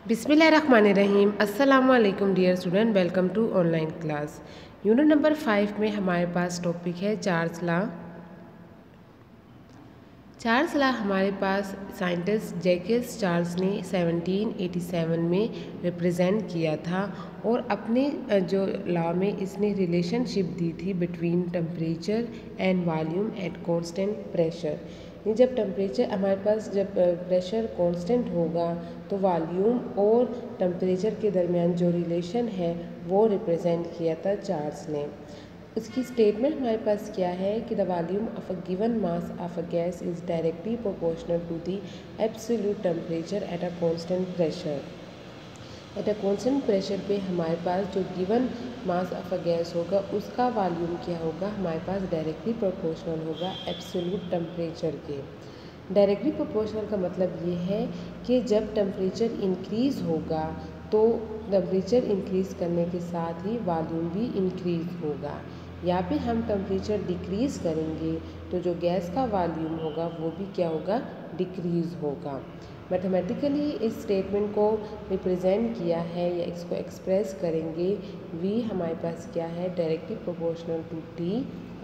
बिस्मिल्लाहिर्रहमानिर्रहीम। अस्सलामुअलैकुम dear student, welcome to online class. Unit number 5 में हमारे पास टॉपिक है चार्ल्स लॉ। चार्ल्स लॉ हमारे पास साइंटिस्ट जैकस चार्ल्स ने 1787 में रिप्रेजेंट किया था और अपने जो लॉ में इसने रिलेशनशिप दी थी between temperature and volume at constant pressure. जब टेम्परेचर हमारे पास जब प्रेशर कांस्टेंट होगा तो वॉल्यूम और टेम्परेचर के दरमियान जो रिलेशन है वो रिप्रेजेंट किया था चार्ल्स ने। उसकी स्टेटमेंट हमारे पास क्या है कि the volume of a given mass of a gas is directly proportional to the absolute temperature at a constant pressure. At a constant pressure पे हमारे पास जो given mass of a gas होगा उसका वॉल्यूम क्या होगा, हमारे पास डायरेक्टली प्रोपोर्शनल होगा एब्सोल्यूट टेम्परेचर के। डायरेक्टली प्रोपोर्शनल का मतलब ये है कि जब टेम्परेचर इंक्रीज़ होगा तो टेम्परेचर इंक्रीज़ करने के साथ ही वॉल्यूम भी इंक्रीज़ होगा। या फिर हम टेम्परेचर डिक्रीज़ करेंगे तो जो गैस का वॉल्यूम होगा वो भी क्या होगा, डिक्रीज़ होगा। मैथमेटिकली इस स्टेटमेंट को रिप्रेजेंट किया है या इसको एक्सप्रेस करेंगे, वी हमारे पास क्या है, directly proportional to T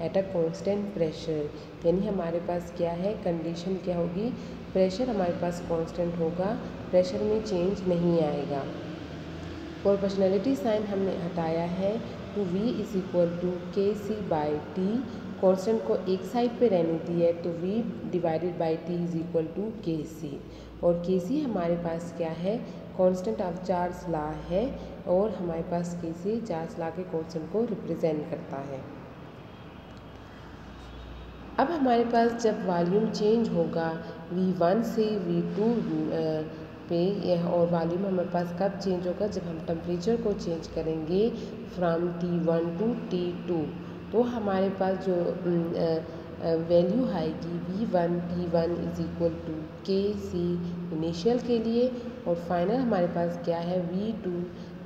at a constant pressure. यानी हमारे पास क्या है, कंडीशन क्या होगी, प्रेशर हमारे पास कांस्टेंट होगा, प्रेशर में चेंज नहीं आएगा। प्रोपोर्शनलिटी साइन हमने हटाया है तो v is equal to k C by T. Constant को एक साइड पे रहने दी है तो v divided by T is equal to k c. और के सी हमारे पास क्या है, कांस्टेंट ऑफ चार्ल्स लॉ है और हमारे पास के सी चार्ल्स लॉ के कांस्टेंट को रिप्रेजेंट करता है। अब हमारे पास जब वॉल्यूम चेंज होगा V1 से V2 पे और वॉल्यूम हमारे पास कब चेंज होगा, जब हम टेम्परेचर को चेंज करेंगे फ्रॉम T1 टू T2। तो हमारे पास जो वैल्यू आएगी V1 T1 is equal to k C initial के लिए, और फाइनल हमारे पास क्या है, V2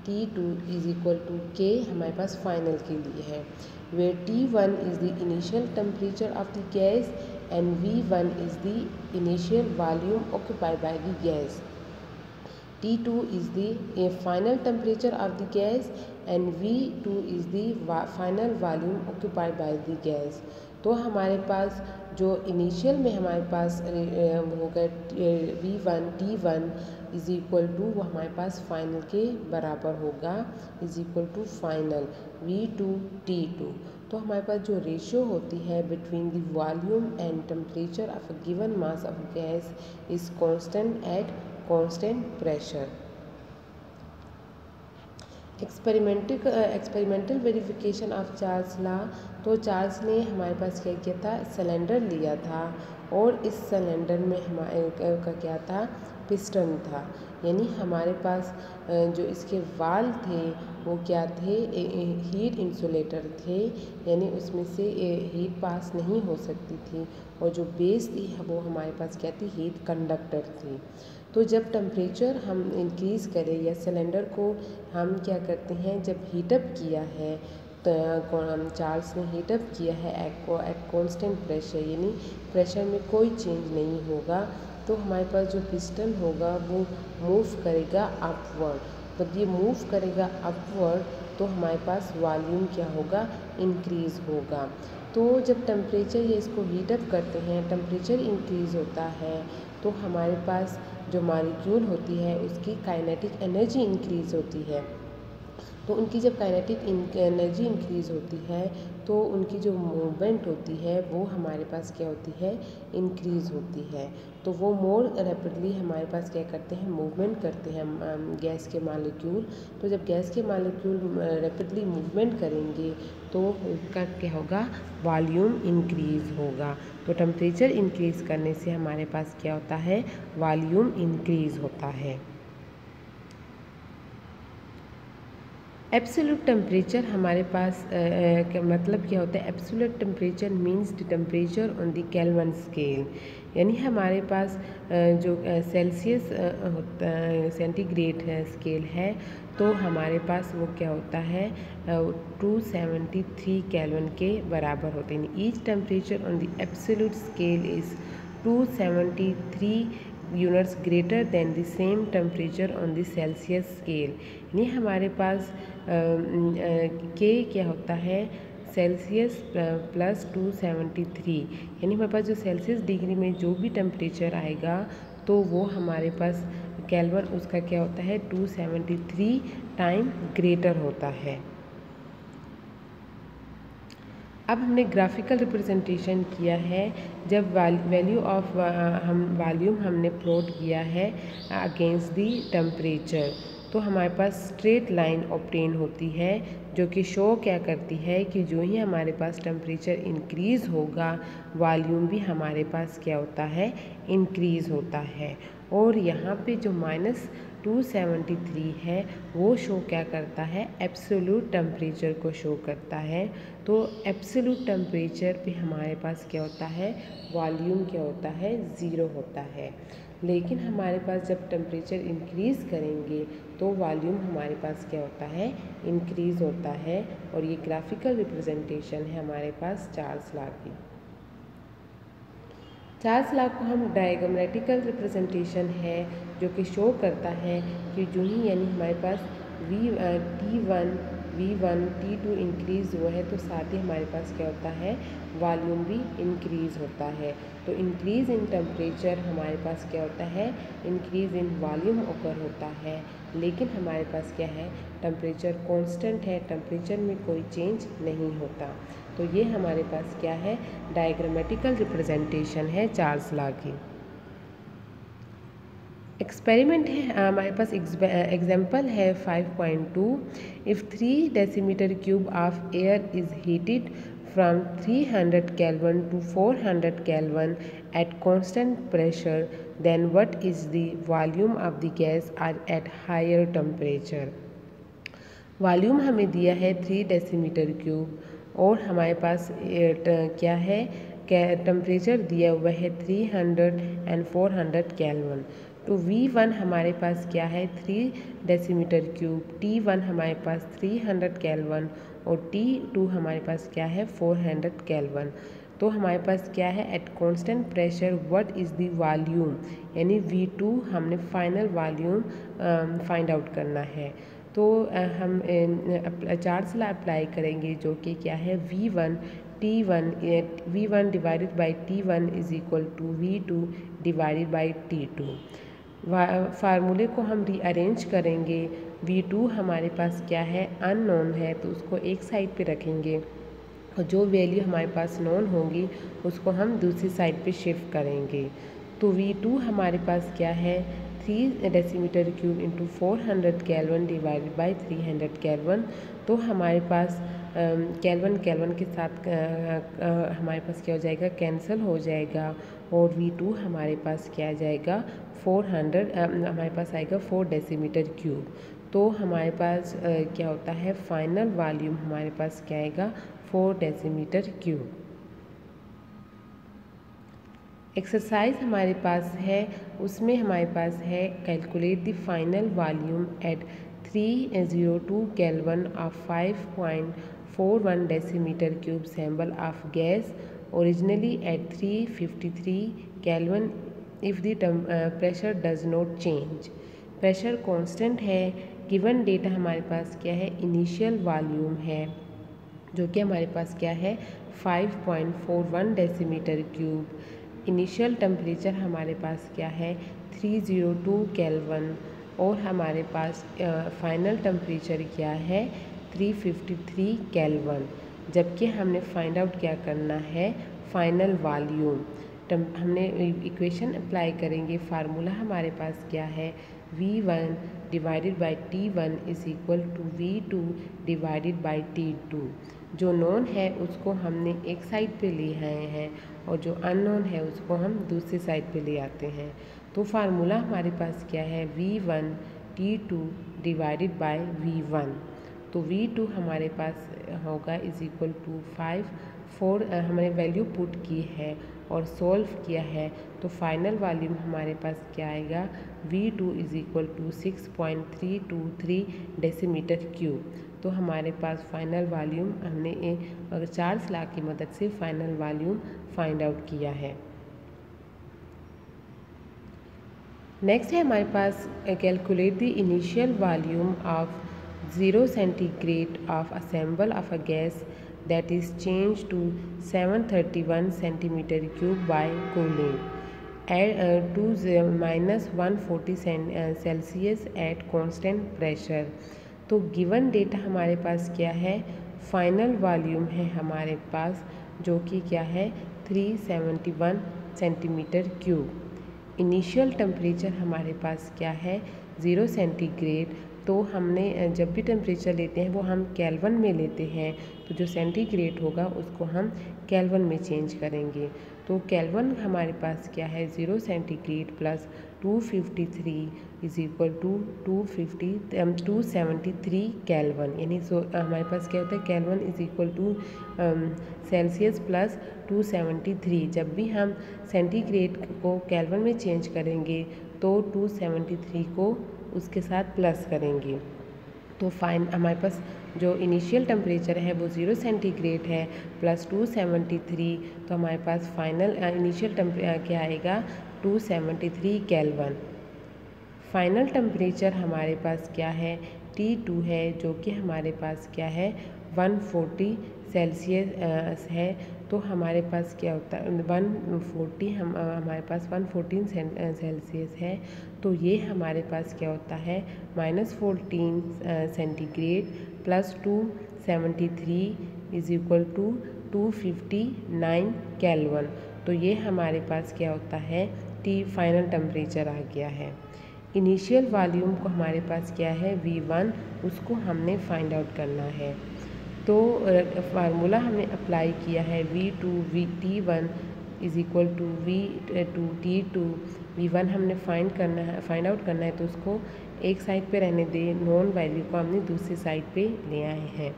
T2 is equal to के हमारे पास फाइनल के लिए है, where T1 is the initial temperature of the gas and V1 is the initial volume occupied by the gas. T2 is the final temperature of the gas and V2 is the final volume occupied by the gas. तो हमारे पास जो initial में हमारे पास होगा V1 T1 is equal to, वो हमारे पास फाइनल के बराबर होगा, is equal to final V2 T2। तो हमारे पास जो रेशियो होती है between the volume and temperature of a given mass of gas is constant eight constant pressure. Experimental verification of Charles law. तो चार्ल्स ने हमारे पास क्या किया था, सिलेंडर लिया था और इस सिलेंडर में हमारे का क्या था, पिस्टन था। यानी हमारे पास जो इसके वाल थे वो क्या थे, हीट इंसुलेटर थे, यानी उसमें से हीट पास नहीं हो सकती थी। और जो बेस थी वो हमारे पास क्या थी, हीट कंडक्टर थी। तो जब टेम्परेचर हम इंक्रीज़ करें या सिलेंडर को हम क्या करते हैं, जब हीटअप किया है तो चार्ल्स ने हीटअप किया है एट कांस्टेंट प्रेशर, यानी प्रेशर में कोई चेंज नहीं होगा, तो हमारे पास जो पिस्टन होगा वो मूव करेगा अपवर्ड। जब ये मूव करेगा अपवर्ड तो हमारे पास वॉल्यूम क्या होगा, इंक्रीज़ होगा। तो जब टेम्परेचर ये इसको हीटअप करते हैं, टेम्परेचर इंक्रीज़ होता है तो हमारे पास जो मॉलिक्यूल होती है उसकी काइनेटिक एनर्जी इंक्रीज़ होती है। तो उनकी जब काइनेटिक एनर्जी इंक्रीज़ होती है तो उनकी जो मूवमेंट होती है वो हमारे पास क्या होती है, इंक्रीज़ होती है। तो वो मोर रैपिडली हमारे पास क्या करते हैं, मूवमेंट करते हैं गैस के मॉलिक्यूल। तो जब गैस के मॉलिक्यूल रैपिडली मूवमेंट करेंगे तो उनका क्या होगा, वॉल्यूम इंक्रीज़ होगा। तो टेम्परेचर इंक्रीज़ करने से हमारे पास क्या होता है, वॉल्यूम इंक्रीज़ होता है। एब्सोल्यूट टेम्परेचर हमारे पास मतलब क्या होता है, absolute temperature means the temperature on the kelvin scale. यानी हमारे पास जो सेल्सियस सेंटीग्रेड है स्केल है, तो हमारे पास वो क्या होता है, 273 केल्विन के बराबर होते हैं। Each temperature on the absolute scale is 273 units greater than the same temperature on the Celsius scale. यानी हमारे पास के क्या होता है, सेल्सियस प्लस 273, यानी हमारे पास जो सेल्सियस डिग्री में जो भी टेम्परेचर आएगा तो वो हमारे पास केल्विन उसका क्या होता है 273 टाइम ग्रेटर होता है। अब हमने ग्राफिकल रिप्रेजेंटेशन किया है जब वैल्यू ऑफ वॉल्यूम हमने प्लॉट किया है अगेंस्ट दी टेम्परेचर, तो हमारे पास स्ट्रेट लाइन ऑब्टेन होती है जो कि शो क्या करती है कि जो ही हमारे पास टेम्परेचर इंक्रीज़ होगा वॉल्यूम भी हमारे पास क्या होता है, इंक्रीज़ होता है। और यहाँ पे जो -273 है वो शो क्या करता है, एब्सोल्यूट टेम्परेचर को शो करता है। तो एब्सोल्यूट टेम्परेचर पे हमारे पास क्या होता है, वॉल्यूम क्या होता है, ज़ीरो होता है। लेकिन हमारे पास जब टेम्परेचर इंक्रीज़ करेंगे तो वॉल्यूम हमारे पास क्या होता है, इंक्रीज़ होता है। और ये ग्राफिकल रिप्रेजेंटेशन है हमारे पास चार्ल्स लॉ की। चार्ल्स लॉ को हम डायग्रामेटिकल रिप्रेजेंटेशन है जो कि शो करता है कि जो ही यानी हमारे पास V1 T2 इंक्रीज़ हुआ है तो साथ ही हमारे पास क्या होता है, वॉल्यूम भी इंक्रीज़ होता है। तो इंक्रीज़ इन टेम्परेचर हमारे पास क्या होता है, इंक्रीज़ इन वॉल्यूम ओकर होता है। लेकिन हमारे पास क्या है, टेम्परेचर कांस्टेंट है, टेम्परेचर में कोई चेंज नहीं होता। तो ये हमारे पास क्या है, डायग्रामेटिकल रिप्रेजेंटेशन है चार्ल्स लॉ की। एक्सपेरिमेंट है हमारे पास, एग्जाम्पल है 5.2। If 3 decimetre cube of air is heated from 300 kelvin to 400 kelvin at constant pressure, then what is the volume of the gas are at higher temperature. Volume हमें दिया है 3 decimetre cube और हमारे पास क्या है, टेम्परेचर दिया हुआ है 300 एंड 400 केल्विन। तो V1 हमारे पास क्या है, 3 डेसीमीटर क्यूब, T1 हमारे पास 300 केल्विन और T2 हमारे पास क्या है, 400 केल्विन। तो हमारे पास क्या है, eight constant pressure what is the volume, यानी V2 हमने फाइनल वॉल्यूम फाइंड आउट करना है। तो हम चार्ल्स लॉ अप्लाई करेंगे जो कि क्या है, V1 divided by T1 is equal to V2 divided by T2। फार्मूले को हम रीअरेंज करेंगे। V2 हमारे पास क्या है, अननोन है, तो उसको एक साइड पे रखेंगे और जो वैल्यू हमारे पास नोन होंगी उसको हम दूसरी साइड पे शिफ्ट करेंगे। तो V2 हमारे पास क्या है, 3 decimetre cube into 400 kelvin divided by 300 kelvin. तो हमारे पास केल्विन के साथ हमारे पास क्या हो जाएगा, कैंसिल हो जाएगा और V2 हमारे पास क्या आ जाएगा, 400 हमारे पास आएगा 4 डेसीमीटर क्यूब। तो हमारे पास क्या होता है, फाइनल वॉल्यूम हमारे पास क्या आएगा, 4 डेसीमीटर क्यूब। एक्सरसाइज हमारे पास है, उसमें हमारे पास है calculate the final volume at 302 kelvin of 5.41 decimetre cube sample of gas originally at 353 kelvin if the pressure does not change. Pressure constant है, गिवन डेटा हमारे पास क्या है, इनिशियल वॉल्यूम है जो कि हमारे पास क्या है, 5.41 डेसीमीटर क्यूब। इनिशियल टेम्परेचर हमारे पास क्या है, 302 केल्विन और हमारे पास फाइनल टेम्परेचर क्या है, 353 केल्विन। जबकि हमने फाइंड आउट क्या करना है, फाइनल वॉल्यूम। हमने इक्वेशन अप्लाई करेंगे, फार्मूला हमारे पास क्या है, V1 divided by T1 is equal to V2 divided by T2। जो नोन है उसको हमने एक साइड पे ले आए हैं और जो अननोन है उसको हम दूसरी साइड पे ले आते हैं। तो फार्मूला हमारे पास क्या है, V1 T2 divided by V1। तो V2 हमारे पास होगा इज़ इक्वल टू 4 हमने वैल्यू पुट की है और सॉल्व किया है। तो फाइनल वॉल्यूम हमारे पास क्या आएगा, V2 is equal to 6.323 decimetre cube. तो हमारे पास फाइनल वॉल्यूम हमने चार्ल्स लॉ की मदद से फाइनल वॉल्यूम फाइंड आउट किया है। नेक्स्ट है हमारे पास calculate the initial volume of 0 centigrade of a sample of a gas that is change to 731 centimetre cube by cooling to -140 Celsius at constant pressure. तो given data हमारे पास क्या है, फाइनल वॉल्यूम है हमारे पास जो कि क्या है 371 सेंटीमीटर क्यूब। इनिशियल टेम्परेचर हमारे पास क्या है 0 सेंटीग्रेड। तो हमने जब भी टेम्परेचर लेते हैं वो हम केल्विन में लेते हैं, तो जो सेंटीग्रेड होगा उसको हम केल्विन में चेंज करेंगे। तो केल्विन हमारे पास क्या है 0 centigrade plus 253 is equal to 273 kelvin, यानी हमारे पास क्या होता है kelvin is equal to Celsius plus 273। जब भी हम सेंटीग्रेड को केल्विन में चेंज करेंगे तो 273 को उसके साथ प्लस करेंगे। तो फाइन हमारे पास जो इनिशियल टेम्परेचर है वो 0 सेंटीग्रेड है प्लस 273, तो हमारे पास फाइनल इनिशियल टेम्परेचर क्या आएगा 273 केल्विन। फाइनल टेम्परेचर हमारे पास क्या है T2 है जो कि हमारे पास क्या है 140 सेल्सियस है। तो हमारे पास क्या होता है 140 हमारे पास 114 सेल्सियस है। तो ये हमारे पास क्या होता है -14 centigrade plus 273 is equal to 259 kelvin. तो ये हमारे पास क्या होता है T फाइनल टेम्परेचर आ गया है। इनिशियल वॉल्यूम को हमारे पास क्या है V1, उसको हमने फाइंड आउट करना है। तो फार्मूला हमने अप्लाई किया है V2 T1 is equal to V2 T2। V1 हमने फाइंड आउट करना है, तो उसको एक साइड पे रहने दे, नॉन वैल्यू को हमने दूसरी साइड पे ले आए हैं।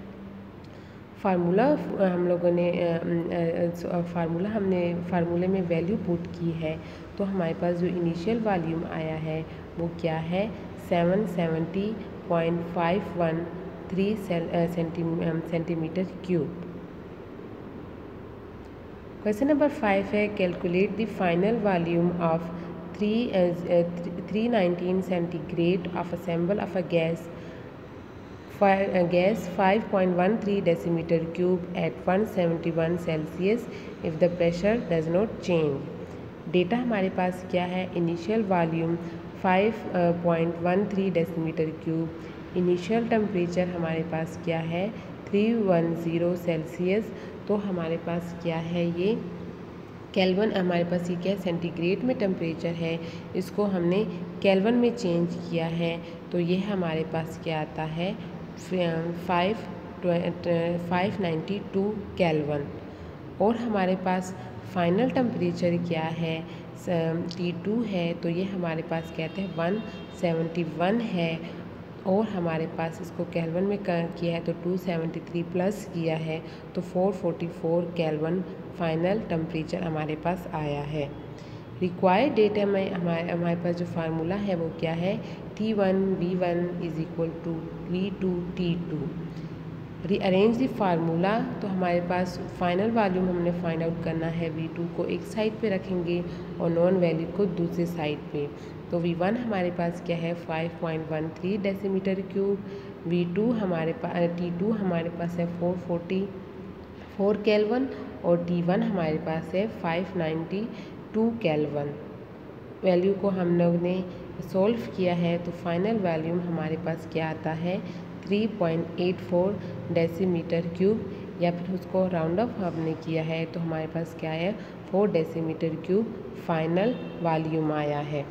फार्मूला हम लोगों ने फार्मूले में वैल्यू पुट की है, तो हमारे पास जो इनिशियल वॉल्यूम आया है वो क्या है 770.513 सेंटीमीटर क्यूब। क्वेश्चन नंबर 5 है calculate the final volume of 319 centigrade of a sample of a gas 5.13 decimeter cube at 171 Celsius if the pressure does not change। Data हमारे पास क्या है initial volume 5.13 decimetre cube, initial temperature हमारे पास क्या है 310 Celsius. तो हमारे पास क्या है ये केल्विन, हमारे पास ये क्या है सेंटीग्रेड में टेम्परेचर है, इसको हमने केल्विन में चेंज किया है। तो ये हमारे पास क्या आता है 592 केल्विन। और हमारे पास फाइनल टेम्परेचर क्या है T2 है, तो ये हमारे पास कहते हैं 171 है। और हमारे पास इसको केल्विन में किया है तो 273 प्लस किया है तो 444 केल्विन फाइनल टेम्परेचर हमारे पास आया है। रिक्वायर्ड डेटा में हमारे पास जो फार्मूला है वो क्या है T1 V1 is equal to V2 T2। Rearrange the formula, तो हमारे पास फाइनल वॉल्यूम हमने फाइंड आउट करना है V2 को एक साइड पे रखेंगे और नॉन वैल्यू को दूसरी साइड पे। तो V1 हमारे पास क्या है 5.13 डेसीमीटर क्यूब, V2 हमारे पास T2 हमारे पास है 444 केल्विन और T1 हमारे पास है 592 केल्विन। वैल्यू को हम लोग ने सॉल्व किया है तो फाइनल वॉल्यूम हमारे पास क्या आता है 3.84 डेसीमीटर क्यूब, या फिर उसको राउंड ऑफ हमने किया है तो हमारे पास क्या है 4 डेसीमीटर क्यूब फाइनल वॉल्यूम आया है।